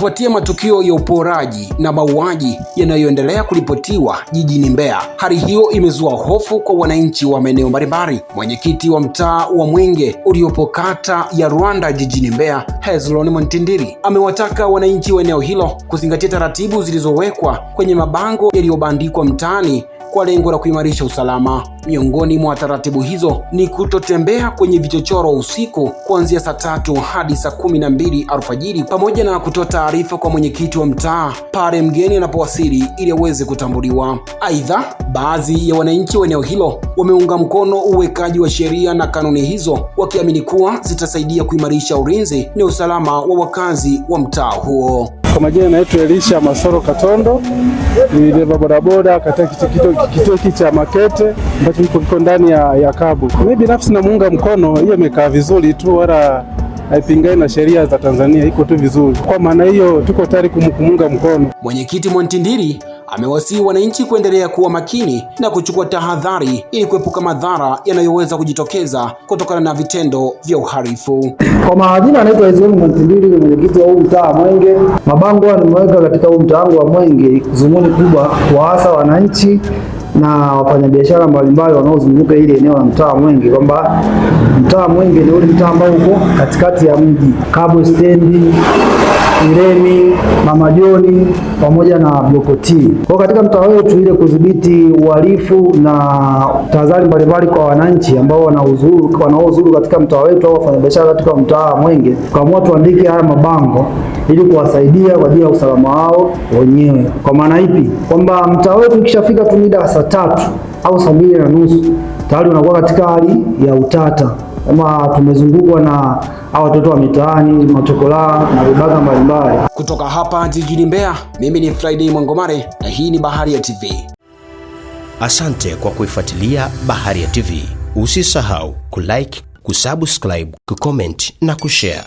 Kufuatia matukio ya uporaji na mauaji yanayoendelea kuripotiwa jijini Mbeya, hali hiyo imezua hofu kwa wananchi wa maeneo mbalimbali. Mwenyekiti wa mtaa wa Mwenge uliopo kata ya Rwanda jijini Mbeya, Hezron Montindiri, amewataka wananchi wa eneo hilo kuzingatia taratibu zilizowekwa kwenye mabango yaliyobandikwa mtaani kwa lengo la kuimarisha usalama. Miongoni mwa taratibu hizo ni kutotembea kwenye vichochoro usiku kuanzia saa 3 hadi saa 12 alfajiri, pamoja na kutoa taarifa kwa mwenyekiti wa mtaa pale mgeni anapowasili ili aweze kutambuliwa. Aidha, baadhi ya wananchi wa eneo hilo wameunga mkono uwekaji wa sheria na kanuni hizo, wakiamini kuwa zitasaidia kuimarisha ulinzi na usalama wa wakazi wa mtaa huo. Kwa majina naitwa Elisha Masoro Katondo, ni dereva bodaboda katika kituo hiki cha Makete ambacho kiko ndani ya Kabu. Mimi binafsi namuunga mkono, hiyo imekaa vizuri tu, wala haipingani na sheria za Tanzania, iko tu vizuri. Kwa maana hiyo tuko tayari kumuunga mkono. Mwenyekiti Montindiri amewasihi wananchi kuendelea kuwa makini na kuchukua tahadhari ili kuepuka madhara yanayoweza kujitokeza kutokana na vitendo vya uhalifu. Kwa majina anaitwa Hezron Montindiri, ni mwenyekiti wa mtaa wa Mwenge. Mabango nimeweka katika mtaa wa Mwenge, zumuni kubwa kuwaasa wananchi na wafanyabiashara mbalimbali wanaozunguka ile eneo la mtaa wa Mwenge kwamba mtaa wa Mwenge ni ule mtaa ambao uko katikati ya mji, Kabwe stendi, Iremi, Mama Joni pamoja na Blokoti. Kwa katika mtaa wetu ile kudhibiti uhalifu na tahadhari mbalimbali kwa wananchi ambao wanaozuru katika mtaa wetu au wafanyabiashara katika mtaa wa Mwenge, tukaamua tuandike haya mabango ili kuwasaidia kwa ajili ya usalama wao wenyewe. Kwa maana ipi? Kwamba mtaa wetu ukishafika tu mida saa 3 au saa 2:30 tayari unakuwa katika hali ya utata, kama tumezungukwa na hao watoto wa mitaani, machokola na vibaka mbalimbali. Kutoka hapa jijini Mbeya, mimi ni Friday Mwangomare na hii ni Baharia TV. Asante kwa kuifuatilia Baharia TV. Usisahau kulike, kusubscribe, kucomment na kushare.